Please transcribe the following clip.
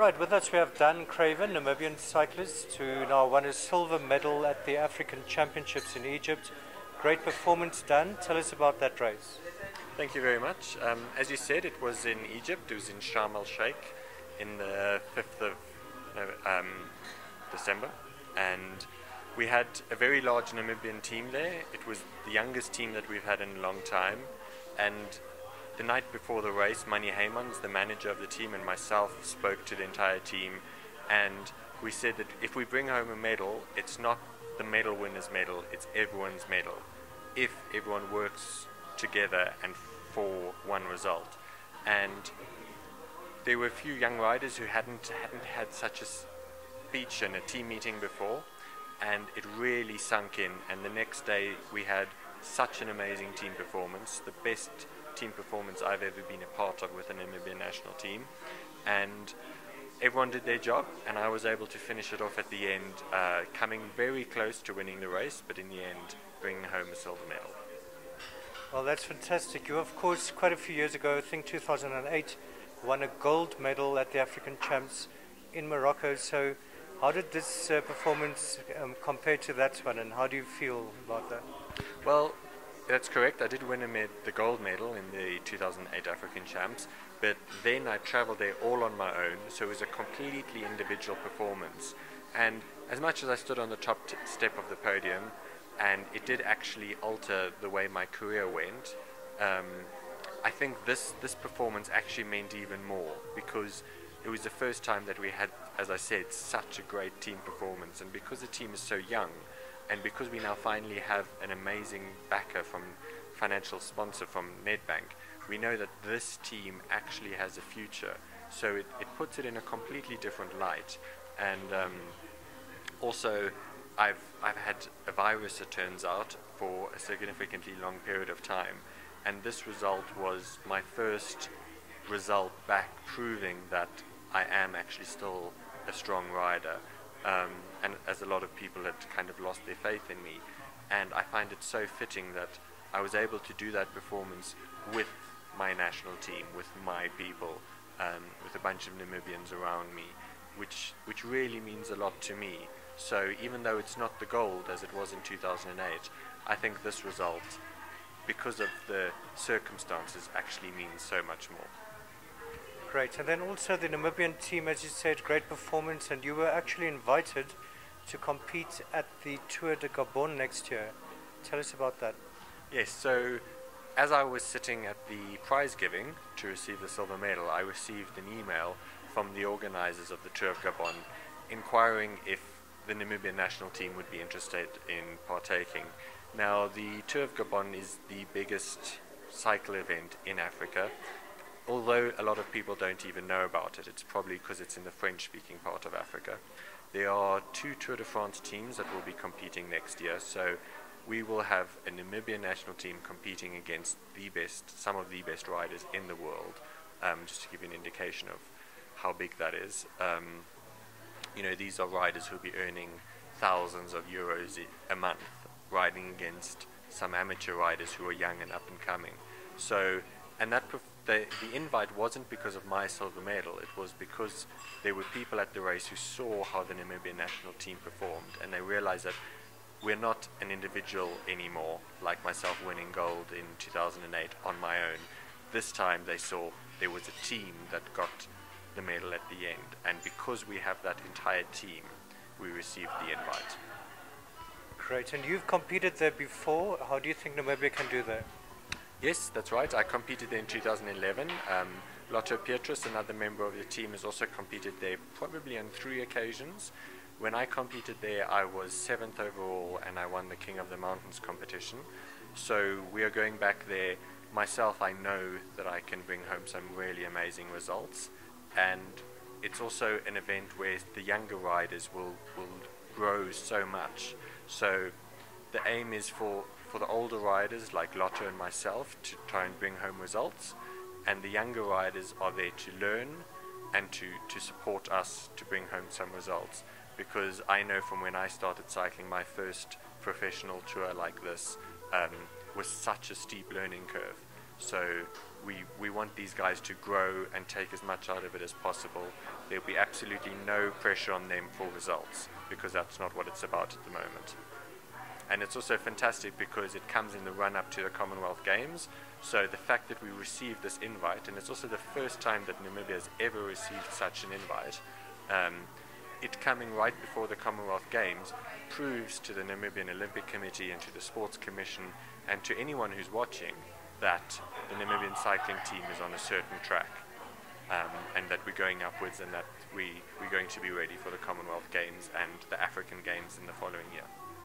Right, with us we have Dan Craven, Namibian cyclist, who now won a silver medal at the African Championships in Egypt. Great performance, Dan. Tell us about that race. Thank you very much. As you said, it was in Egypt. It was in Sharm el Sheikh in the 5th of December, and we had a very large Namibian team there. It was the youngest team that we've had in a long time, and the night before the race, Manny Heymans, the manager of the team, and myself spoke to the entire team, and we said that if we bring home a medal, it's not the medal winner's medal, it's everyone's medal, if everyone works together and for one result. And there were a few young riders who hadn't had such a speech and a team meeting before, and it really sunk in. And the next day we had such an amazing team performance, the best team performance I've ever been a part of with the Namibian national team, and everyone did their job, and I was able to finish it off at the end, coming very close to winning the race, but in the end bringing home a silver medal. Well, that's fantastic. You, of course, quite a few years ago, I think 2008, won a gold medal at the African Champs in Morocco. So how did this performance compare to that one, and how do you feel about that? Well, that's correct. I did win the gold medal in the 2008 African Champs, but then I traveled there all on my own, so it was a completely individual performance. And as much as I stood on the top step of the podium, and it did actually alter the way my career went, I think this performance actually meant even more, because it was the first time that we had, as I said, such a great team performance, and because the team is so young, and because we now finally have an amazing backer from financial sponsor from Nedbank, we know that this team actually has a future. So it puts it in a completely different light. And also, I've had a virus, it turns out, for a significantly long period of time, and this result was my first result back, proving that I am actually still a strong rider. And as a lot of people had kind of lost their faith in me, and I find it so fitting that I was able to do that performance with my national team, with my people, with a bunch of Namibians around me, which really means a lot to me. So even though it's not the gold as it was in 2008, I think this result, because of the circumstances, actually means so much more. Great. And then also the Namibian team, as you said, great performance, and you were actually invited to compete at the Tour de Gabon next year. Tell us about that. Yes, so as I was sitting at the prize giving to receive the silver medal, I received an email from the organizers of the Tour of Gabon inquiring if the Namibian national team would be interested in partaking. Now, the Tour of Gabon is the biggest cycle event in Africa. Although a lot of people don't even know about it, it's probably because it's in the French-speaking part of Africa. There are 2 Tour de France teams that will be competing next year, so we will have a Namibian national team competing against some of the best riders in the world, just to give you an indication of how big that is. These are riders who will be earning thousands of euros a month, riding against some amateur riders who are young and up and coming. So, and that the invite wasn't because of my silver medal, it was because there were people at the race who saw how the Namibian national team performed, and they realized that we're not an individual anymore, like myself winning gold in 2008 on my own. This time they saw there was a team that got the medal at the end, and because we have that entire team, we received the invite. Great. And you've competed there before. How do you think Namibia can do that? Yes, that's right. I competed there in 2011. Lotto Pietrus, another member of the team, has also competed there probably on 3 occasions. When I competed there, I was 7th overall, and I won the King of the Mountains competition. So we are going back there. Myself, I know that I can bring home some really amazing results, and it's also an event where the younger riders will grow so much. So the aim is for the older riders like Lotto and myself to try and bring home results, and the younger riders are there to learn and to support us to bring home some results, because I know from when I started cycling, my first professional tour like this was such a steep learning curve. So we want these guys to grow and take as much out of it as possible. There'll be absolutely no pressure on them for results, because that's not what it's about at the moment. And it's also fantastic because it comes in the run-up to the Commonwealth Games. So the fact that we received this invite, and it's also the first time that Namibia has ever received such an invite, it coming right before the Commonwealth Games proves to the Namibian Olympic Committee and to the Sports Commission and to anyone who's watching that the Namibian cycling team is on a certain track, and that we're going upwards, and that we're going to be ready for the Commonwealth Games and the African Games in the following year.